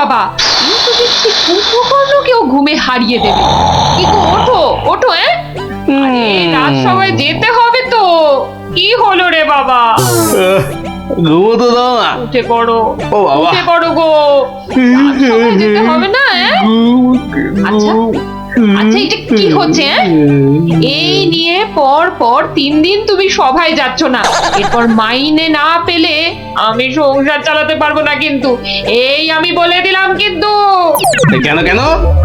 বাবা, কিন্তু দেখছি কুম্ভকর্ণকেও ঘুমে হারিয়ে দেবে। কি গো, ওঠো ওঠো। আরে রাজসভায় যেতে হবে তো। কি হলো রে বাবা? ঘুমোতে দাও না। উঠে পড়ো, ও বাবা। উঠে পড়ো গো। রাজসভায় যেতে হবে না? আচ্ছা আচ্ছা, এটা কি হচ্ছে? এই নিয়ে পর পর 3 দিন তুমি সভায় যাচ্ছ না, এরপর মাইনে না পেলে আমি সংসার চালাতে পারবো না কিন্তু, এই আমি বলে দিলাম কিন্তু। কেন কেন?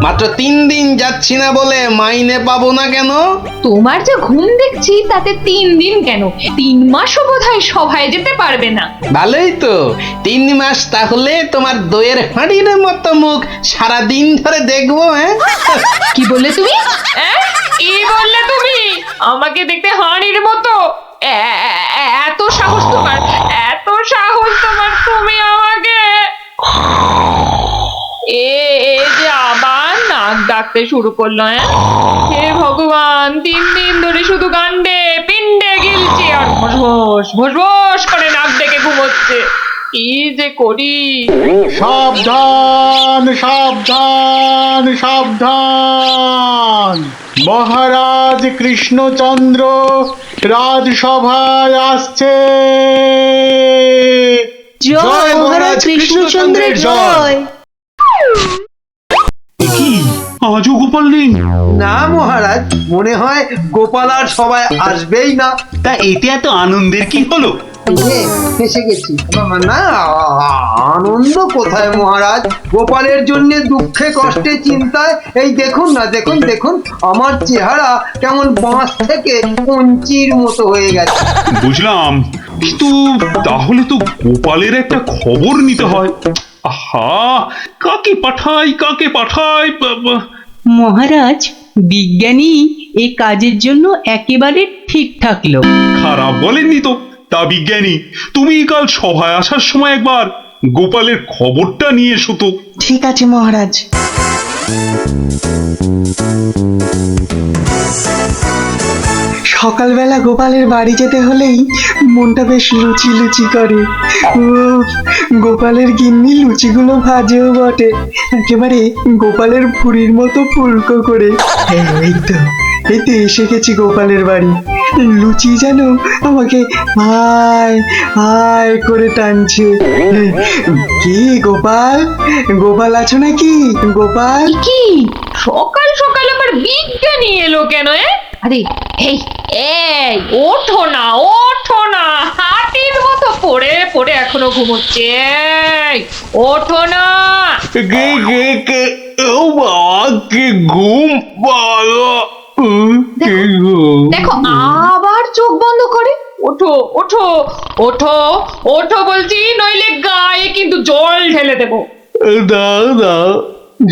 মাত্র 3 দিন যাচ্ছি না বলে মাইনে পাবো না কেন? তোমার যে ঘুম দেখছি তাতে 3 দিন কেন, 3 মাসও বোধহয় সভায় যেতে পারবে না। ভালোই তো, 3 মাস তাহলে তোমার দইয়ের হাঁড়ির মতো মুখ সারাদিন ধরে দেখবো। কি বললে তুমি? কি বললে তুমি? আমাকে দেখতে হাঁড়ির মতো? এত সাহস তোমার, এত সাহস তোমার, তুমি আমাকে যে আবার নাক ডাকতে শুরু করলো। হে ভগবান, 3 দিন ধরে শুধু গান্ডে পিণ্ডে গিলছে আর ভোস ভোস করে নাক ডেকে ঘুমোচ্ছে। কি যে করি! সাবধান সাবধান সাবধান, মহারাজ কৃষ্ণচন্দ্র রাজসভায় আসছে। জয় মহারাজ কৃষ্ণচন্দ্রের জয়। কি আজও গোপাল নেই? না মহারাজ, মনে হয় গোপাল আর সবাই আসবেই না। তা এতে এত আনন্দের কি হলো? ফেসে গেছি না। আনন্দ কোথায় মহারাজ, গোপালের জন্য দুঃখে কষ্টে চিন্তায় এই দেখুন না, দেখুন দেখুন আমার চেহারা কেমন বাঁশ থেকে কঞ্চির মতো হয়ে গেছে। বুঝলাম, কিন্তু তাহলে তো গোপালের একটা খবর নিতে হয়। আহা, কাকে পাঠাই মহারাজ, বিজ্ঞানী এ কাজের জন্য একেবারে ঠিকঠাক লোক। খারাপ বলেননি তো। তা বিজ্ঞানী, তুমি কাল সভায় আসার সময় একবার গোপালের খবরটা নিয়ে এসো তো। ঠিক আছে মহারাজ। সকালবেলা গোপালের বাড়ি যেতে হলেই মনটা বেশ লুচি লুচি করে। গোপালের গিন্নি লুচিগুলো ভাজেও বটে, একেবারে গোপালের ভুঁড়ির মতো ফুলকো করে। এই তো এসে গেছি গোপালের বাড়ি। লুচি যেন আমাকে আয় আয় করে টানছে। কি গোপাল, গোপাল আছো নাকি? গোপাল কি সকাল সকাল আবার বিজ্ঞানী এলো কেন? আরে এই এই ওঠো না, ওঠো না, হাতির মতো পড়ে পড়ে এখনো ঘুমোচ্ছে। ওঠো না। ও বাবা, কি ঘুম পালো। দেখো আবার চোখ বন্ধ করে। ওঠো ওঠো ওঠো ওঠো বলছি, নইলে গায়ে কিন্তু জল ঢেলে দেবো। দাও দাও,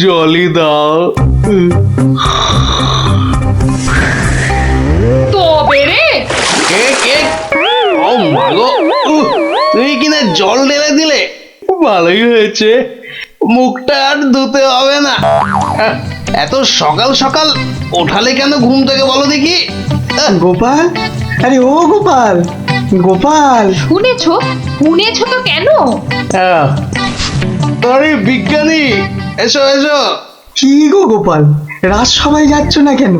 জলই দাও। তবে রে ও মাগো, তুমি কিনা জল ঢেলে দিলে, ভালোই হয়েছে, মুখটা আর ধুতে হবে না। এত সকাল সকাল ওঠালে কেন ঘুম থেকে বলো দেখি? গোপাল, আরে ও গোপাল, গোপাল শুনেছো শুনেছো তো কেন? আরে বিজ্ঞানী, এসো এসো। কি গো গোপাল, রাজসভায় যাচ্ছ না কেন?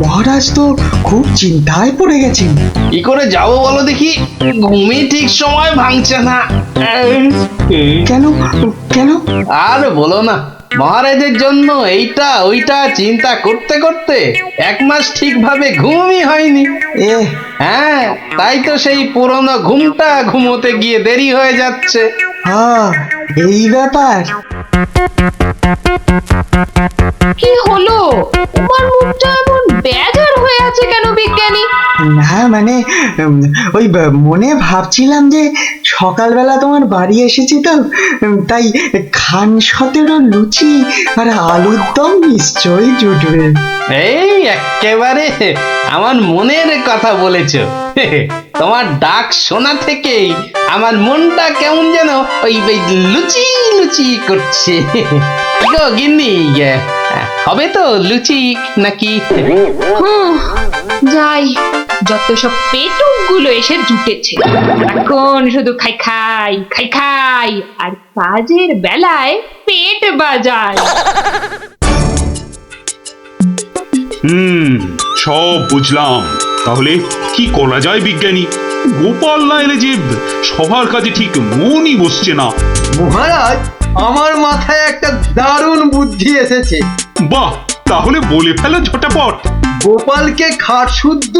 মহারাজ তো খুব চিন্তায় পড়ে গেছেন। কি করে যাবো বলো দেখি, ঘুমই ঠিক সময় ভাঙছে না। কেন কেন? আর বলো না, মহারাজের জন্য এইটা ওইটা চিন্তা করতে করতে 1 মাস ঠিকভাবে ঘুমই হয়নি। হ্যাঁ, তাই তো সেই পুরনো ঘুমটা ঘুমোতে গিয়ে দেরি হয়ে যাচ্ছে। হ্যাঁ, এই ব্যাপার। কি হলো? তোমার মুখটা এমন বেজার হয়ে আছে কেন বিজ্ঞানী? না মানে ওই মনে ভাবছিলাম যে সকালবেলা তোমার বাড়ি এসেছি তো, তাই খান 17 লুচি আর আলুর দম নিশ্চয়ই জুটবে। এই একেবারে আমার মনের কথা বলেছো। তোমার ডাক শোনা থেকেই আমার মনটা কেমন যেন ওই লুচি লুচি করছে। গো গিন্নি, হবে তো লুচি নাকি? যাই যত সব পেটুক গুলো এসে জুটেছে, এখন শুধু খাই খাই খাই খাই আর কাজের বেলায় পেট বাজায়। সব বুঝলাম। তাহলে কি করা যায় বিজ্ঞানী? গোপাল না এলে যে সবার কাজে ঠিক মনই বসছে না। মহারাজ, আমার মাথায় একটা দারুণ বুদ্ধি এসেছে। বাহ, তাহলে বলে ফেলো ঝটাপট। গোপালকে খাট শুদ্ধ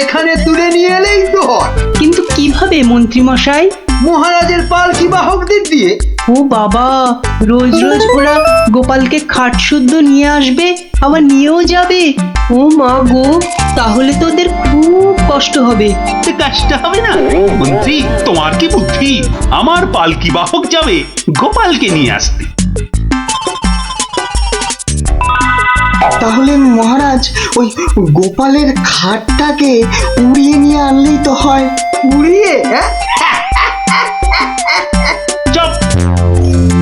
এখানে তুলে নিয়ে এলেই তো হয়। কিন্তু কিভাবে মন্ত্রী মশাই? মহারাজের পালকি বাহকদের দিয়ে। ও বাবা, রোজ রোজ ওরা গোপালকে খাট শুদ্ধ নিয়ে আসবে, আবার নিয়েও যাবে। ও মা গো, তাহলে তো ওদের খুব কষ্ট হবে। কষ্ট হবে না মন্ত্রী, তোমার কি বুদ্ধি? আমার পালকি বাহক যাবে গোপালকে নিয়ে আসতে। তাহলে মহারাজ ওই গোপালের খাটটাকে উড়িয়ে নিয়ে আনলেই তো হয়। উড়িয়ে? হ্যাঁ, চুপ!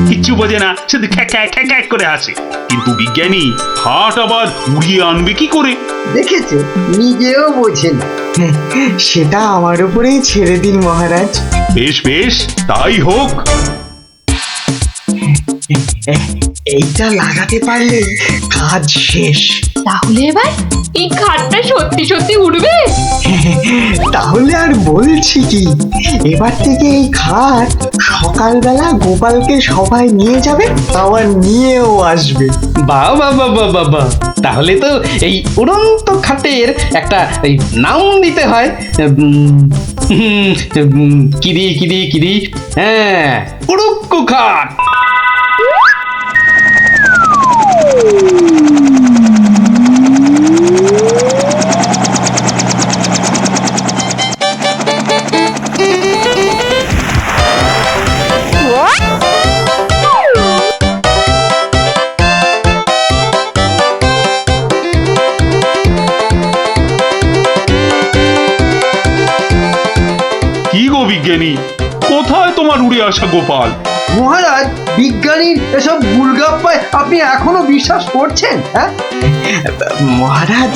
কিচ্ছু বোঝে না, শুধু খ্যাক করে আসে। কিন্তু বিজ্ঞানী, হাট আবার উড়িয়ে আনবে কি করে? দেখেছে, নিজেও বোঝেন। সেটা আমার উপরেই ছেড়ে দিন মহারাজ। বেশ বেশ, তাই হোক। এইটা লাগাতে পারলে কাজ শেষ। তাহলে এবার এই খাটটা সত্যি সত্যি উড়বে? তাহলে আর বলছি কি, এবার থেকে এই খাট সকালবেলা গোপালকে সবাই নিয়ে যাবে, আবার নিয়েও আসবে। বাহ বাহ বাহ বাহ বাহ বাহ। তাহলে তো এই উড়ন্ত খাটের একটা এই নাম দিতে হয়। কিরি, হ্যাঁ, উড়ুক্কু খাট। কি গো বিজ্ঞানী, কোথায় তোমার উড়ে আসা গোপাল? মহারাজ, বিজ্ঞানীর এসব গুলগাপ্পায় আপনি এখনো বিশ্বাস করছেন? হ্যাঁ, মহারাজ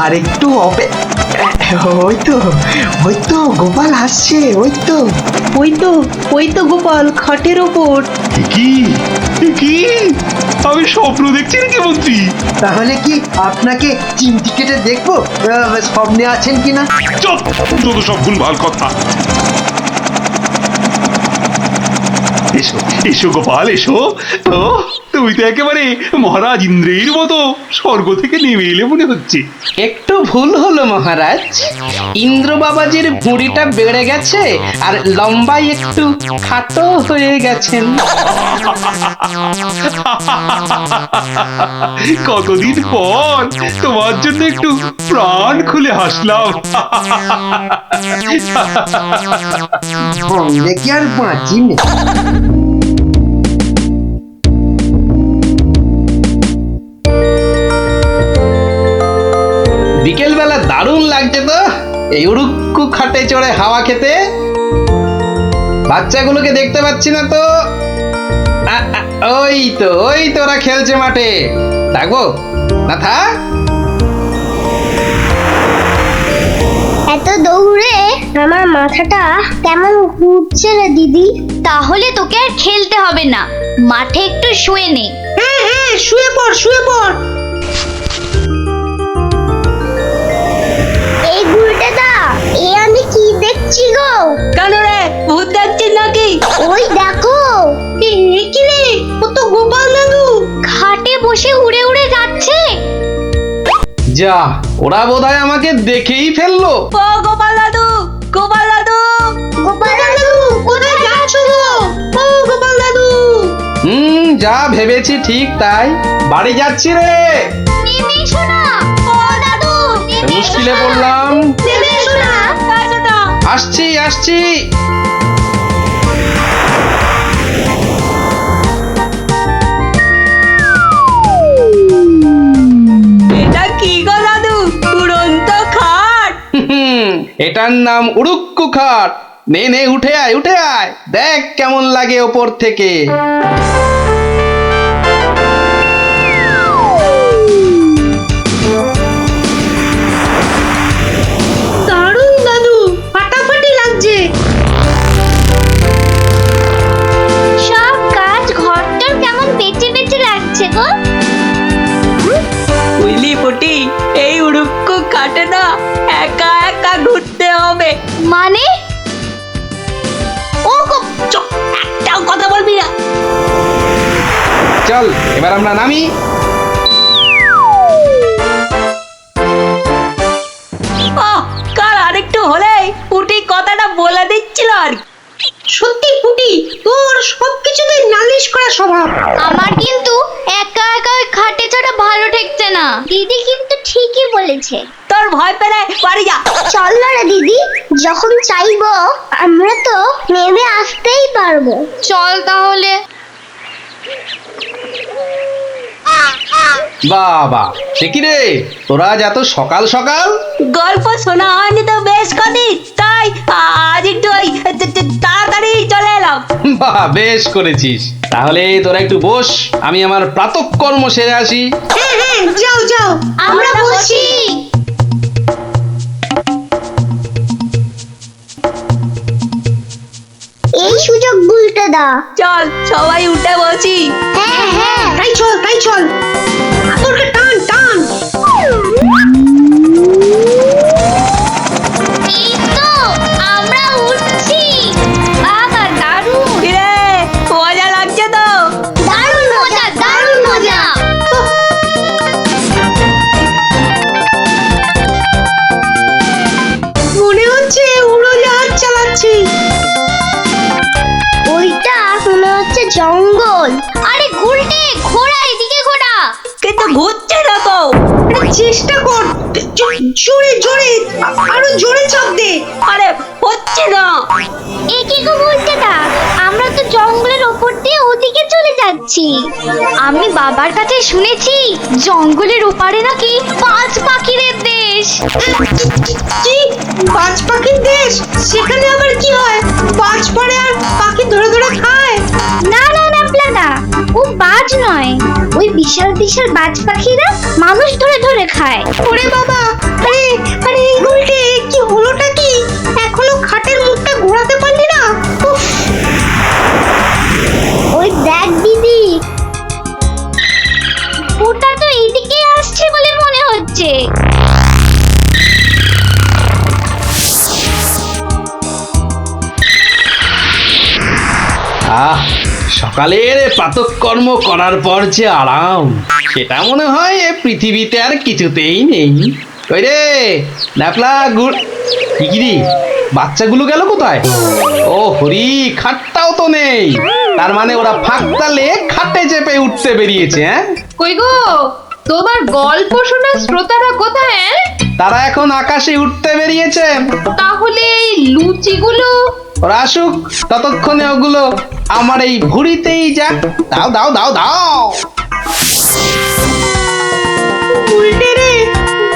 আর একটু ওই তো গোপাল আসছে। ওই তো গোপাল খাটের ওপর। কি কি আমি স্বপ্ন দেখছি নাকি মন্ত্রী? তাহলে কি আপনাকে চিমটি কেটে দেখবো স্বপ্নে আছেন কিনা? চুপ! যত সব ভুলভাল কথা। এসো এসো গোপাল, এসো। তো তুমি তো একেবারে মহারাজ ইন্দ্রের মতো স্বর্গ থেকে নেমে এলে মনে হচ্ছে। একটু ভুল হলো মহারাজ, ইন্দ্র বাবাজির ভুঁড়িটা বেড়ে গেছে আর লম্বাই একটু খাটো হয়ে গেছেন। কতদিন পর তোমার জন্য একটু প্রাণ খুলে হাসলাম। ভঙ্গে কি আর বাঁচি না। বিকেলবেলা দারুণ লাগছে তো এই উড়ুক্কু খাটে চড়ে হাওয়া খেতে। বাচ্চাগুলোকে দেখতে পাচ্ছি না তো। ওই তো ওরা খেলছে মাঠে। থাকবো না, থাক। এত দৌড়ে আমার মাথাটা কেমন ঘুরছে রে দিদি। তাহলে তোকে আর খেলতে হবে না, মাঠে একটু শুয়ে নে। হ্যাঁ, শুয়ে পড়। এই গুলটেদা, এ আমি কি দেখছি গো? কেন রে, ভূত দেখছিস নাকি? ওই দেখো, কি রে, ও তো গোপাল দাদু। খাটে বসে উড়ে উড়ে যাচ্ছে। যা, ওরা বোধহয় আমাকে দেখেই ফেললো। ও গোপাল দাদু। গোপাল দাদু, কোথায় যাচ্ছ গো? ও গোপাল দাদু। যা ভেবেছি ঠিক তাই, বাড়ি যাচ্ছি রে। নেমে এসো না। ও দাদু, মুশকিলে পড়লাম। নেমে এসো না। আসছি। এটা কি গো দাদু, উড়ন্ত খাট? এটার নাম উড়ুক্কু খাট। নে উঠে আয়, দেখ কেমন লাগে ওপর থেকে। খাটে না একা একা ঘুরতে হবে। মানে ও চুপ, একটাও কথা বলবি না। চল এবার আমরা নামি। কাল আরেকটু হলেই পুটি কথাটা বলে দিচ্ছিল আর কি। সত্যি পুটি, তোর সবকিছুতে নালিশ করা স্বভাব। আমার কিন্তু একা একা ওই খাটে ছাড়া ভালো ঠেকছে না। দিদি কিন্তু ঠিকই বলেছে। তোর ভয় পেলে বাড়ি যা। চল না রে দিদি, যখন চাইবো আমরা তো নেমে আসতেই পারবো। চল তাহলে। বাবা সে কি রে, তোরা আজ এত সকাল সকাল? গল্প শোনা হয়নি তো বেশ কদিন, তাই আজ একটু ওই তাড়াতাড়ি চলে এলাম। বাহ বেশ করেছিস। তাহলে তোরা একটু বস, আমি আমার প্রাতঃকর্ম সেরে আসি। হ্যাঁ হ্যাঁ, যাও যাও। আমরা বসি। এই সুযোগ ভুলতে দাও। চল সবাই উঠে বসি। হ্যাঁ হ্যাঁ, তাই চল তাই চল, আতরকে টান টান। এই তো আমরা উঠছি। বাবা দারুণ কিরে মজা লাগছে তো? দারুণ মজা, দারুণ মজা। মনে হচ্ছে উড়োজাহাজ চালাচ্ছি। ওইটা মনে হচ্ছে জঙ্গল। আরে গুলটে, ঘোড়া এদিকে ঘোড়া। কিন্তু ঘুরছে না তো। আরে চেষ্টা কর, জোরে জোরে, আরো জোরে চাপ দে। আরে হচ্ছে না। এ কি গো বলতে না, আমরা তো জঙ্গলের ওপর দিয়ে ওদিকে চলে যাচ্ছি। আমি বাবার কাছে শুনেছি জঙ্গলের ওপারে নাকি পাঁচ পাখিদের দেশ। কি বাজ পাখির দেশ? সেখানে আবার কি হয়? বাজ পড়ে আর পাখি ধরে ধরে খায়? না না না প্লাদা, ও বাজ নয়, ওই বিশাল বিশাল বাজ পাখিরা মানুষ ধরে ধরে খায়। ওরে বাবা, আরে আরে এই গুলটে, কি হলোটা কি? এখনো খাটের মুখটা ঘোরাতে পারলি না? উফ, ওই দেখ দিদি, ওটা তো এইদিকে আসছে বলে মনে হচ্ছে। আহ সকালের প্রাতঃকর্ম করার পর যে আরাম, সেটা মনে হয় এ পৃথিবীতে আর কিছুতেই নেই। ওই রে ন্যাপলা গুড়, কি রে বাচ্চাগুলো গেল কোথায়? ও হরি, খাটটাও তো নেই। তার মানে ওরা ফাঁক তালে খাটে চেপে উঠতে বেরিয়েছে। হ্যাঁ কই গো, তোমার গল্প শোনার শ্রোতারা কোথায়? তারা এখন আকাশে উঠতে বেরিয়েছে। তাহলে এই লুচিগুলো? ওরা আসুক, ততক্ষণে ওগুলো আমার এই ভুড়িতেই যাক। দাও দাও দাও দাও। উল্টে রে,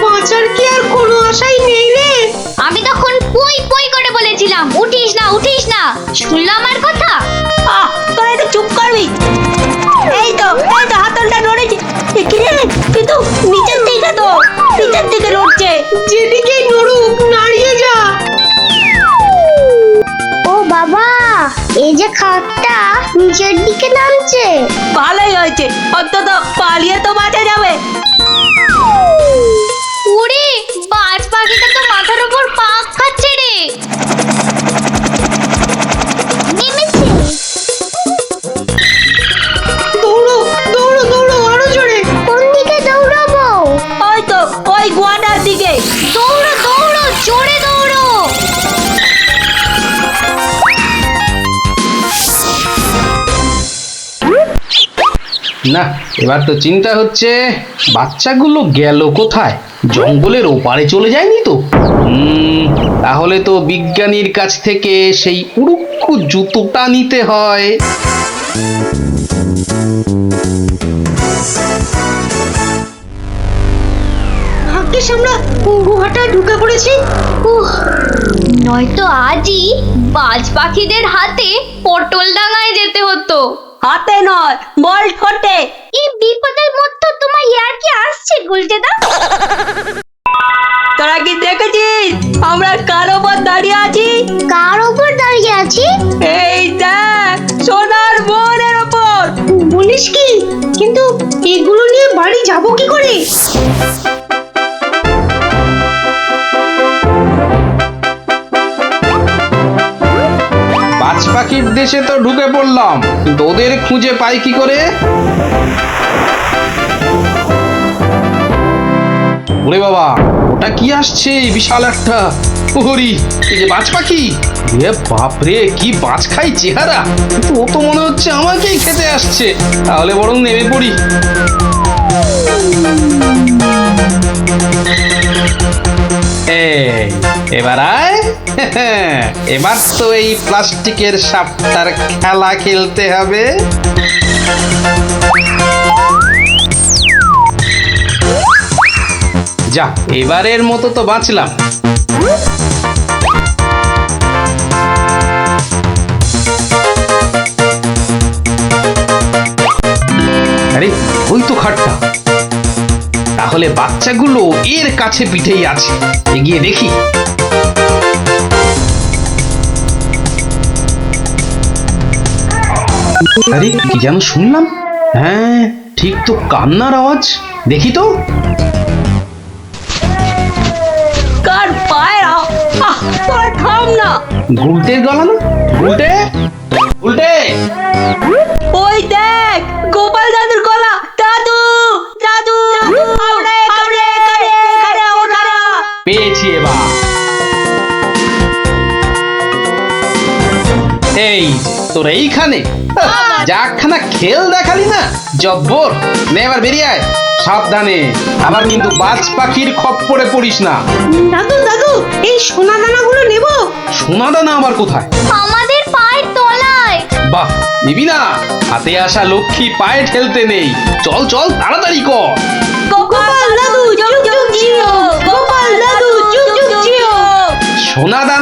বাঁচার কি আর কোনো আশাই নেই রে? আমি তখন পই পই করে বলেছিলাম উঠিস না উঠিস না, শুনলাম আমার কথা? তোরা একটু চুপ করবি। এই তো হাতলটা নড়েছে। কিন্তু নিচের দিকে তো, নিচের দিকে নড়ছে। যেদিকে নড়ুক, নাড়িয়ে যা। ও বাবা, এই যে খাটটা নিচের দিকে নামছে। ভালোই হয়েছে, অন্তত পালিয়ে তো বাঁচা যাবে। ওরে, বাজ পাখিটা তো মাথার উপর পাক খাচ্ছে রে। নেমেছে। দৌড়ো দৌড়ো দৌড়ো, আরো জোরে। কোন দিকে দৌড়াবো? ওই তো ওই গোয়াটার দিকে। দৌড়ো দৌড়ো, জোরে দৌড়ো। না এবার তো চিন্তা হচ্ছে বাচ্চাগুলো গেল কোথায়? জঙ্গলের ওপারে চলে যায়নি তো? তাহলে তো বিজ্ঞানীর কাছ থেকে সেই উড়ুক্কু জুতোটা নিতে হয়। ভাগ্যিস আমরা গুহাটা ঢুকে পড়েছি। নয়তো আজই বাজ পাখিদের হাতে পটল ডাঙায় যেতে হতো। হাতে নয়, বল ঠোঁটে। এই বিপদের মধ্যে তোমার ইয়ার কি আসছে গুলটেদা? তোরা কি দেখেছিস আমরা কার ওপর দাঁড়িয়ে আছি? কার ওপর দাঁড়িয়ে আছি? এই দেখ, সোনার বোনের ওপর। বলিস কি? কিন্তু এগুলো নিয়ে বাড়ি যাব কি করে? পাখির দেশে তো ঢুকে পড়লাম, কিন্তু ওদের খুঁজে পাই কি করে? ওরে বাবা, ওটা কি আসছে? বিশাল একটা ওহরি, এই যে বাজ পাখি। এ বাপরে, কি বাজ খাই চেহারা! কিন্তু ও তো মনে হচ্ছে আমাকেই খেতে আসছে। তাহলে বরং নেমে পড়ি। এই, এবার আয়। এবার তো এই প্লাস্টিকের সাপটার খেলা খেলতে হবে। যা, এবারের মতো তো বাঁচলাম। আরে, ওই তো খাটটা। তাহলে বাচ্চাগুলো এর কাছে পিঠেই আছে। এগিয়ে দেখি। আরে, কি যেন শুনলাম? হ্যাঁ, ঠিক তো, কান্নার আওয়াজ। দেখি তো। কার পায়রা? তোরা থাম না। গুলটের গলা না? গুলটে, গুলটে। ওই দেখ, গোপাল দাদুর গলা। দাদু, দাদু, আমরা এখানে, এখানে, ওখানে। পেয়েছি এবার। এই তোর এইখানে যাখানা খেল দেখালি না, জব্বর। নে এবার বেরিয়ে আয়, সাবধানে। আবার কিন্তু বাজ পাখির খপ্পরে পড়িস না। দাদু, দাদু, এই সোনা দানাগুলো নেব? সোনা দানা আবার কোথায়? আমাদের পায়ের তলায়। বাহ, নিবি না? হাতে আসা লক্ষ্মী পায়ে ঠেলতে নেই। চল চল, তাড়াতাড়ি কর। গোপাল দাদু, চুপ চুপ জিও। গোপাল দাদু, চুপ চুপ জিও। সোনা দানা